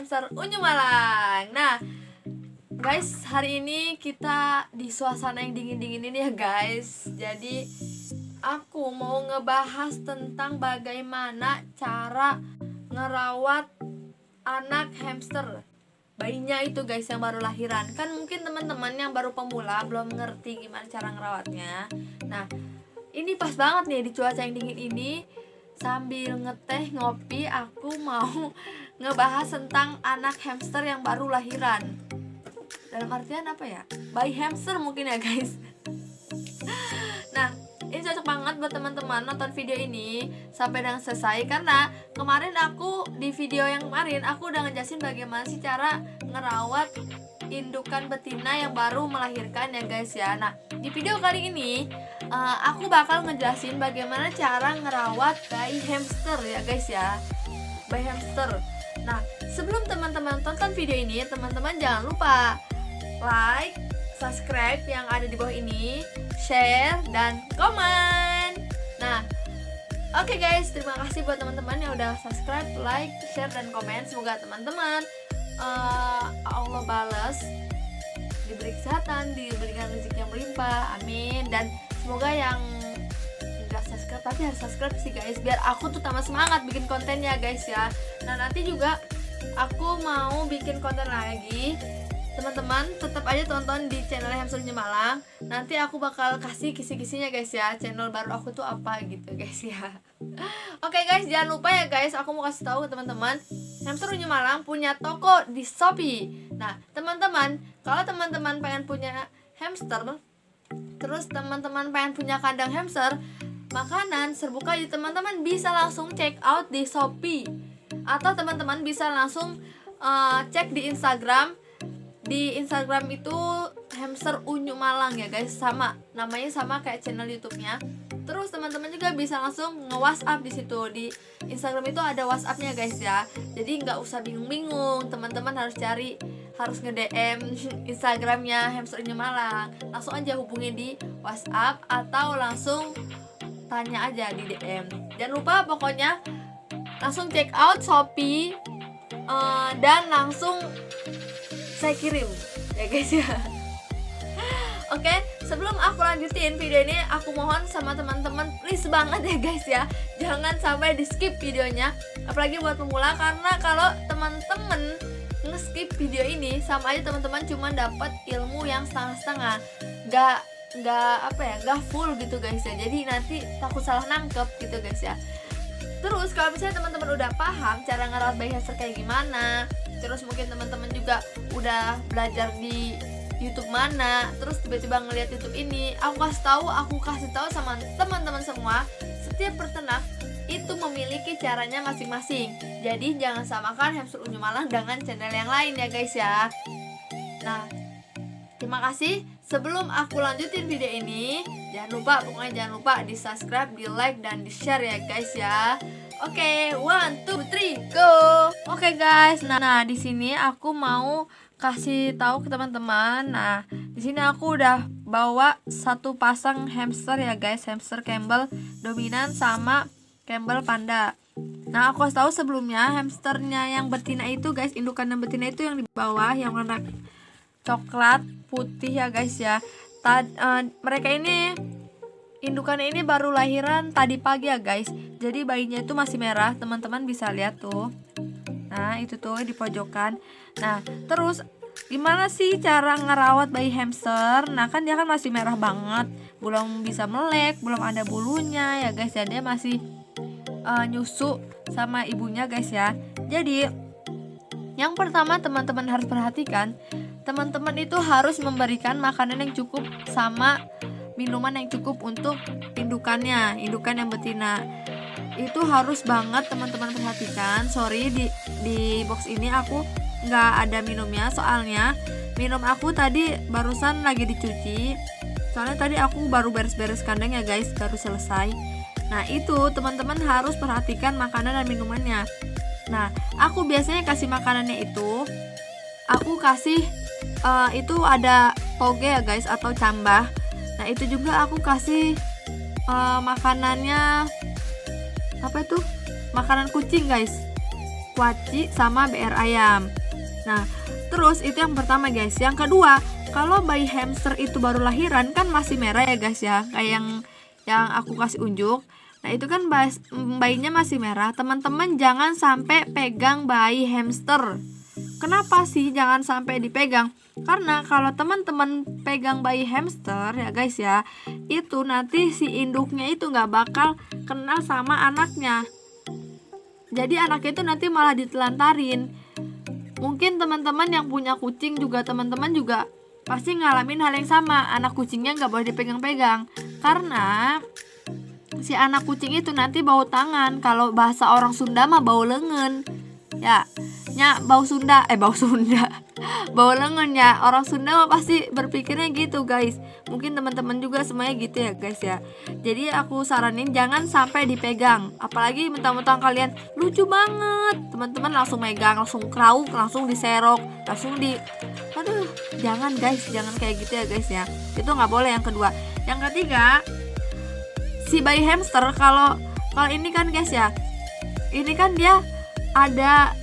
hamster Unyu Malang. Nah guys, hari ini kita di suasana yang dingin-dingin ini ya guys. Jadi aku mau ngebahas tentang bagaimana cara ngerawat anak hamster, bayinya itu guys yang baru lahiran. Kan mungkin teman-teman yang baru pemula belum ngerti gimana cara ngerawatnya. Nah ini pas banget nih di cuaca yang dingin ini, sambil ngeteh ngopi aku mau ngebahas tentang anak hamster yang baru lahiran. Dalam artian apa ya, bayi hamster mungkin ya guys. Nah ini cocok banget buat teman-teman nonton video ini sampai dengan selesai, karena kemarin aku di video yang kemarin aku udah ngejelasin bagaimana sih cara ngerawat indukan betina yang baru melahirkan ya guys ya. Nah di video kali ini aku bakal ngejelasin bagaimana cara ngerawat bayi hamster ya guys ya, bayi hamster. Nah sebelum teman-teman tonton video ini, teman-teman jangan lupa like, subscribe yang ada di bawah ini, share, dan komen. Nah oke guys, terima kasih buat teman-teman yang udah subscribe, like, share, dan komen. Semoga teman-teman Allah balas, diberi kesehatan, diberikan rezeki yang berlimpah, amin. Dan semoga yang enggak subscribe tapi harus subscribe sih guys, biar aku tuh tambah semangat bikin kontennya guys ya. Nah nanti juga aku mau bikin konten lagi, teman-teman tetap aja tonton di channel Hamster Unyu Malang. Nanti aku bakal kasih kisi-kisinya guys ya, channel baru aku tuh apa gitu guys ya. Oke guys, jangan lupa ya guys, aku mau kasih tahu ke teman-teman, Hamster Unyu Malang punya toko di Shopee. Nah teman-teman, kalau teman-teman pengen punya hamster, terus teman-teman pengen punya kandang hamster, makanan, serbuk kayu, teman-teman bisa langsung check out di Shopee, atau teman-teman bisa langsung cek di Instagram. Di Instagram itu Hamster Unyu Malang ya guys, sama namanya, sama kayak channel YouTube-nya. Terus teman-teman juga bisa langsung nge-WhatsApp di situ. Di Instagram itu ada WhatsApp-nya guys ya. Jadi nggak usah bingung-bingung, teman-teman harus nge-DM Instagramnya Hamster Unyu Malang. Langsung aja hubungi di WhatsApp atau langsung tanya aja di DM. Jangan lupa pokoknya langsung check out Shopee dan langsung saya kirim ya guys ya. Oke, sebelum aku lanjutin video ini, aku mohon sama teman-teman please banget ya guys ya, jangan sampai di skip videonya, apalagi buat pemula. Karena kalau teman-teman nge-skip video ini, sama aja teman-teman cuma dapat ilmu yang setengah-setengah, nggak full gitu guys ya. Jadi nanti takut salah nangkep gitu guys ya. Terus kalau misalnya teman-teman udah paham cara ngerawat bayi hamster kayak gimana, terus mungkin teman-teman juga udah belajar di YouTube mana, terus tiba-tiba ngeliat YouTube ini, aku kasih tahu sama teman-teman semua, setiap peternak itu memiliki caranya masing-masing. Jadi jangan samakan Hamster Unyu Malang dengan channel yang lain ya guys ya. Nah terima kasih. Sebelum aku lanjutin video ini, pokoknya jangan lupa di subscribe, di like, dan di share ya guys ya. Oke, 1, 2, 3, go. Oke guys, nah di sini aku mau kasih tahu ke teman-teman. Nah di sini aku udah bawa satu pasang hamster ya guys, hamster Campbell dominan sama Campbell panda. Nah aku kasih tahu sebelumnya, hamsternya yang betina itu guys, indukan dan betina itu yang di bawah yang warna coklat putih ya guys ya. Mereka ini, indukannya ini baru lahiran tadi pagi ya guys. Jadi bayinya itu masih merah, teman-teman bisa lihat tuh. Nah itu tuh di pojokan. Nah terus gimana sih cara ngerawat bayi hamster? Nah kan dia kan masih merah banget, belum bisa melek, belum ada bulunya ya guys ya. Dia masih nyusu sama ibunya guys ya. Jadi yang pertama teman-teman harus perhatikan, teman-teman itu harus memberikan makanan yang cukup sama minuman yang cukup untuk indukan yang betina. Itu harus banget teman-teman perhatikan. Sorry di box ini aku nggak ada minumnya, soalnya minum aku tadi barusan lagi dicuci. Soalnya tadi aku baru beres-beres kandang ya guys, baru selesai. Nah itu teman-teman harus perhatikan makanan dan minumannya. Nah aku biasanya kasih makanannya itu, aku kasih itu ada toge ya guys, atau cambah. Nah itu juga aku kasih makanannya apa itu, makanan kucing guys. kuaci sama BR ayam. Nah, terus itu yang pertama guys. Yang kedua, kalau bayi hamster itu baru lahiran kan masih merah ya guys ya, kayak yang aku kasih unjuk. Nah, itu kan bayinya masih merah. Teman-teman jangan sampai pegang bayi hamster. Kenapa sih jangan sampai dipegang? Karena kalau teman-teman pegang bayi hamster ya guys ya, itu nanti si induknya itu nggak bakal kenal sama anaknya. Jadi anaknya itu nanti malah ditelantarin. Mungkin teman-teman yang punya kucing juga, teman-teman juga pasti ngalamin hal yang sama. Anak kucingnya nggak boleh dipegang-pegang, karena si anak kucing itu nanti bau tangan. Kalau bahasa orang Sunda mah bau lengan. Ya, bau Sunda, bau lengan ya. Orang Sunda mah pasti berpikirnya gitu guys. Mungkin teman-teman juga semuanya gitu ya guys ya. Jadi aku saranin jangan sampai dipegang. Apalagi mentang-mentang kalian lucu banget, teman-teman langsung megang, langsung krauk, langsung diserok, langsung aduh, jangan guys, jangan kayak gitu ya guys ya. Itu nggak boleh. Yang kedua. Yang ketiga, si bayi hamster kalau ini kan guys ya, ini kan dia ada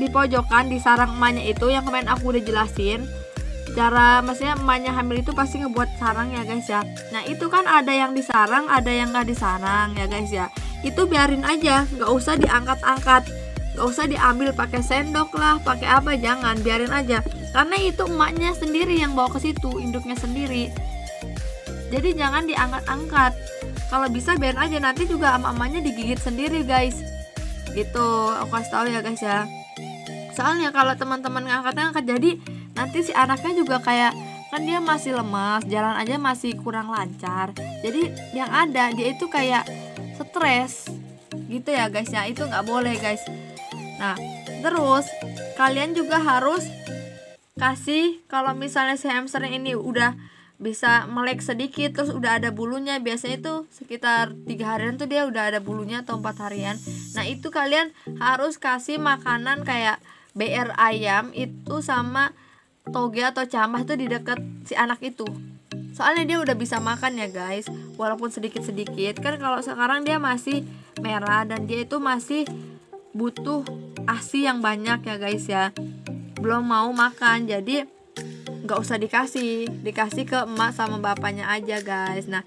di pojokan di sarang emaknya itu, yang kemarin aku udah jelasin cara, maksudnya emaknya hamil itu pasti ngebuat sarang ya guys ya. Nah, itu kan ada yang disarang, ada yang nggak disarang ya guys ya. Itu biarin aja, nggak usah diangkat-angkat, nggak usah diambil pakai sendok lah, pakai apa, jangan, biarin aja. Karena itu emaknya sendiri yang bawa ke situ, induknya sendiri. Jadi jangan diangkat-angkat. Kalau bisa biarin aja, nanti juga emak-emaknya digigit sendiri guys. Gitu, aku kasih tahu ya guys ya. Soalnya kalau teman-teman ngangkat-ngangkat, jadi nanti si anaknya juga kayak, kan dia masih lemas, jalan aja masih kurang lancar. Jadi yang ada dia itu kayak stres gitu ya guys ya. Itu nggak boleh guys. Nah, terus kalian juga harus kasih, kalau misalnya si hamster ini udah bisa melek sedikit, terus udah ada bulunya, biasanya itu sekitar 3 harian tuh dia udah ada bulunya, atau 4 harian. Nah, itu kalian harus kasih makanan kayak BR ayam itu sama toge atau camah itu di dekat si anak itu. Soalnya dia udah bisa makan ya guys, walaupun sedikit-sedikit. Kan kalau sekarang dia masih merah dan dia itu masih butuh ASI yang banyak ya guys ya. Belum mau makan, jadi nggak usah dikasih ke emak sama bapaknya aja guys. Nah,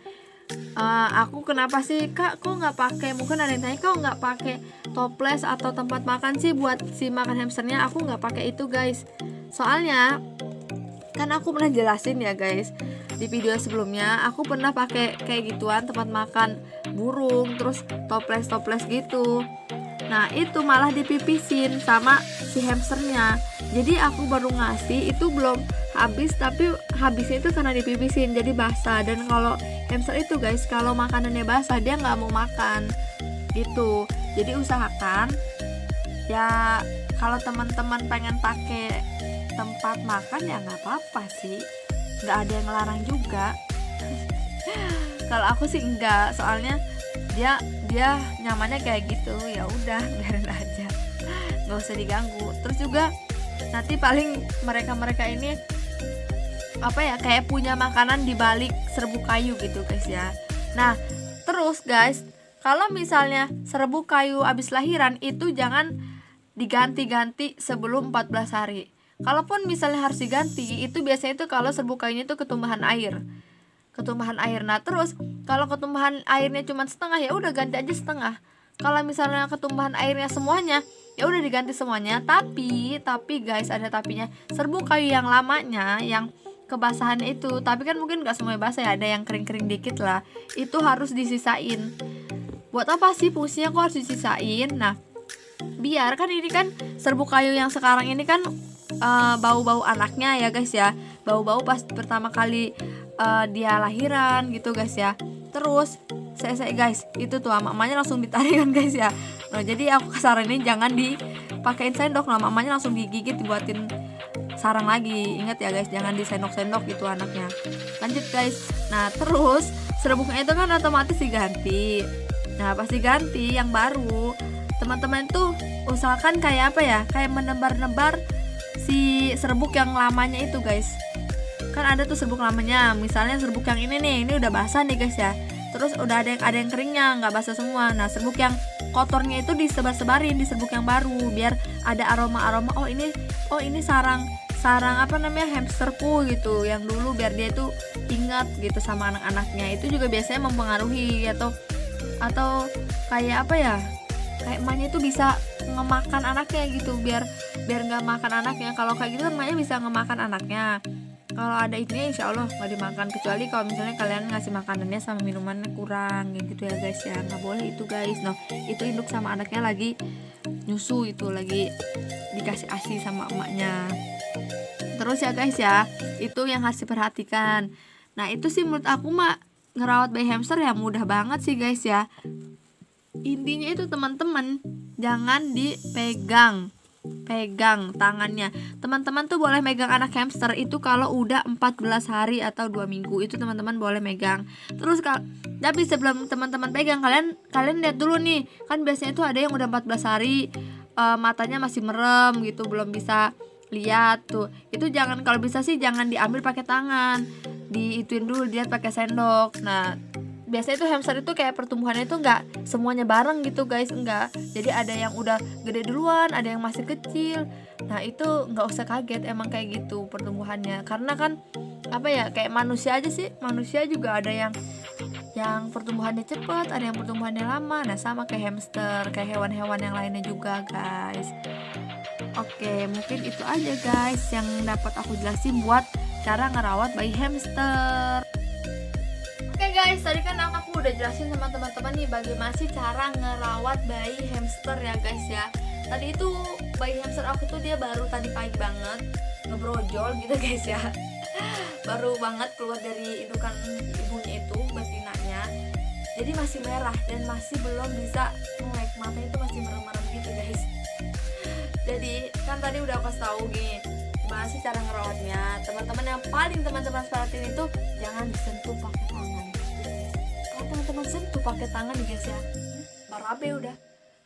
aku kenapa sih kak kok nggak pakai, mungkin ada yang tanya kok nggak pakai toples atau tempat makan sih buat si makan hamsternya. Aku nggak pakai itu guys, soalnya kan aku pernah jelasin ya guys di video sebelumnya, aku pernah pakai kayak gituan, tempat makan burung, terus toples gitu. Nah, itu malah dipipisin sama si hamsternya. Jadi aku baru ngasih itu belum habis, tapi habisnya itu karena dipipisin jadi basah. Dan kalau hamster itu guys, kalau makanannya basah dia nggak mau makan gitu. Jadi usahakan ya, kalau teman-teman pengen pakai tempat makan ya nggak apa-apa sih, nggak ada yang ngelarang juga. Kalau aku sih enggak, soalnya dia nyamannya kayak gitu, ya udah biarin aja, nggak usah diganggu. Terus juga nanti paling mereka ini apa ya, kayak punya makanan di balik serbuk kayu gitu guys ya. Nah, terus guys, kalau misalnya serbuk kayu abis lahiran itu jangan diganti-ganti sebelum 14 hari. Kalaupun misalnya harus diganti, itu biasanya itu kalau serbuk kayunya itu ketumbahan air. Nah, terus kalau ketumbahan airnya cuma setengah, ya udah ganti aja setengah. Kalau misalnya ketumbahan airnya semuanya, ya udah diganti semuanya. Tapi guys, ada tapinya. Serbuk kayu yang lamanya, yang kebasahannya itu, tapi kan mungkin nggak semuanya basah ya, ada yang kering-kering dikit lah, itu harus disisain. Buat apa sih fungsinya kok harus disisain? Nah, biar kan ini kan serbuk kayu yang sekarang ini kan bau-bau anaknya ya guys ya, bau-bau pas pertama kali dia lahiran gitu guys ya. Terus saya guys, itu tuh mamanya langsung ditarik kan guys ya. Nah, jadi aku saranin jangan dipakein sendok, nah mamanya langsung digigit, dibuatin sarang lagi. Ingat ya guys, jangan disendok-sendok gitu anaknya. Lanjut guys. Nah, terus serbuknya itu kan otomatis diganti. Nah, pas diganti yang baru, teman-teman tuh usahakan kayak apa ya, kayak menebar-nebar si serbuk yang lamanya itu guys. Kan ada tuh serbuk lamanya, misalnya serbuk yang ini nih, ini udah basah nih guys ya. Terus udah ada yang keringnya, nggak basah semua. Nah, serbuk yang kotornya itu disebar-sebarin di serbuk yang baru biar ada aroma-aroma, oh ini sarang apa namanya hamsterku gitu yang dulu, biar dia itu ingat gitu sama anak-anaknya. Itu juga biasanya mempengaruhi, atau kayak apa ya, kayak emaknya itu bisa ngemakan anaknya gitu, biar nggak makan anaknya. Kalau kayak gitu emaknya bisa ngemakan anaknya. Kalau ada ini insya Allah nggak dimakan, kecuali kalau misalnya kalian ngasih makanannya sama minumannya kurang gitu ya guys ya, nggak boleh itu guys. No, itu induk sama anaknya lagi nyusu, itu lagi dikasih ASI sama emaknya. Terus ya guys ya, itu yang harus diperhatikan. Nah itu sih menurut aku mah ngerawat bayi hamster ya mudah banget sih guys ya. Intinya itu teman-teman jangan dipegang tangannya. Teman-teman tuh boleh megang anak hamster itu kalau udah 14 hari atau 2 minggu, itu teman-teman boleh megang. Terus tapi sebelum teman-teman pegang, kalian lihat dulu nih, kan biasanya itu ada yang udah 14 hari matanya masih merem gitu, belum bisa lihat tuh. Itu jangan, kalau bisa sih jangan diambil pakai tangan, diituin dulu, lihat pakai sendok. Nah biasanya tuh hamster itu kayak pertumbuhannya itu nggak semuanya bareng gitu guys, enggak. Jadi ada yang udah gede duluan, ada yang masih kecil. Nah itu nggak usah kaget, emang kayak gitu pertumbuhannya. Karena kan apa ya, kayak manusia aja sih, manusia juga ada yang pertumbuhannya cepat, ada yang pertumbuhannya lama. Nah sama kayak hamster, kayak hewan-hewan yang lainnya juga guys. Oke, mungkin itu aja guys yang dapat aku jelasin buat cara ngerawat bayi hamster. Oke guys, tadi kan aku udah jelasin sama teman-teman nih bagaimana sih cara ngerawat bayi hamster ya guys ya. Tadi itu bayi hamster aku tuh dia baru tadi pagi banget ngebrojol gitu guys ya. Baru banget keluar dari indukan ibunya itu, betinanya. Jadi masih merah dan masih belum bisa melek, matanya itu masih merem-merem gitu guys. Jadi kan tadi udah aku kasih tahu gini, gimana sih cara ngerawatnya. Teman-teman yang paling teman-teman perhatiin itu jangan disentuh pakai tangan. Kalau teman-teman sentuh pakai tangan nih guys ya, barabe udah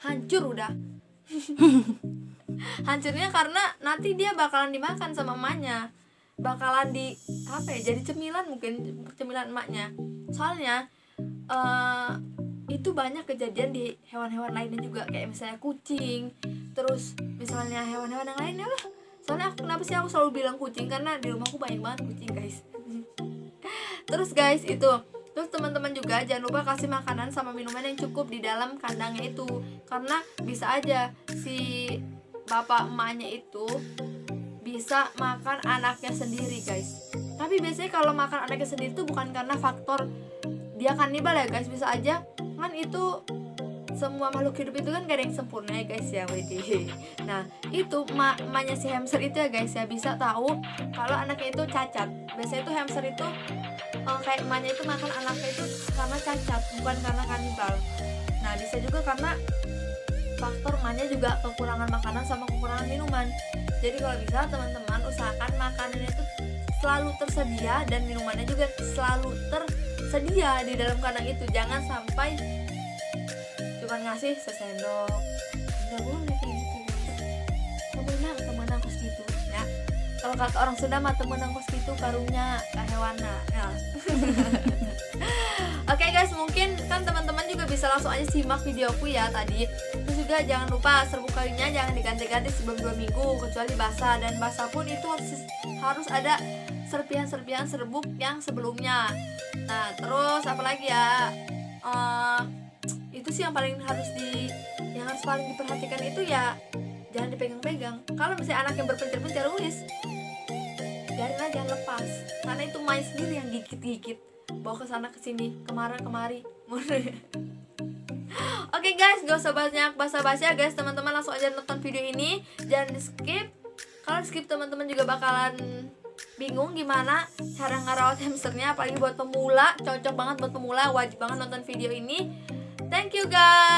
hancur udah. Hancurnya karena nanti dia bakalan dimakan sama emaknya, bakalan jadi cemilan, mungkin cemilan emaknya. Soalnya itu banyak kejadian di hewan-hewan lainnya juga, kayak misalnya kucing, terus misalnya hewan-hewan yang lainnya lah. Soalnya kenapa sih aku selalu bilang kucing, karena di rumahku banyak banget kucing guys. Terus guys terus teman-teman juga jangan lupa kasih makanan sama minuman yang cukup di dalam kandangnya itu, karena bisa aja si bapak emaknya itu bisa makan anaknya sendiri guys. Tapi biasanya kalau makan anaknya sendiri itu bukan karena faktor dia kanibal ya guys, bisa aja kan itu semua makhluk hidup itu kan gak ada yang sempurna ya guys ya, widih. Nah itu emaknya si hamster itu ya guys ya bisa tahu kalau anaknya itu cacat. Biasanya itu hamster itu kayak emaknya itu makan anaknya itu karena cacat, bukan karena kanibal. Nah bisa juga karena faktor emaknya juga kekurangan makanan sama kekurangan minuman. Jadi kalau bisa teman-teman usahakan makanannya itu selalu tersedia dan minumannya juga selalu tersedia di dalam kandang itu. Jangan sampai cuman ngasih sesendok, nggak boleh kayak gitu guys. Temenang kos gitu ya. Kalau kata orang Sunda mah temenang kos gitu karunya kahewana ya. Oke guys, mungkin kan teman-teman juga bisa langsung aja simak videoku ya tadi. Terus juga jangan lupa serbuk kalinya jangan diganti-ganti sebelum 2 minggu, kecuali basah, dan basah pun itu harus ada serpihan-serpihan serbuk yang sebelumnya. Nah terus apa lagi ya, itu sih yang harus paling diperhatikan itu ya, jangan dipegang-pegang. Kalau misalnya anak yang berpencar-pencar biarin aja, lepas, karena itu main sendiri yang gigit-gigit, bawa ke sana ke sini, kemari. Oke guys, gak usah banyak basa-basi ya guys, teman-teman langsung aja nonton video ini, jangan di skip. Kalau skip teman-teman juga bakalan bingung gimana cara ngerawat hamsternya, apalagi buat pemula. Cocok banget buat pemula, wajib banget nonton video ini. Thank you guys.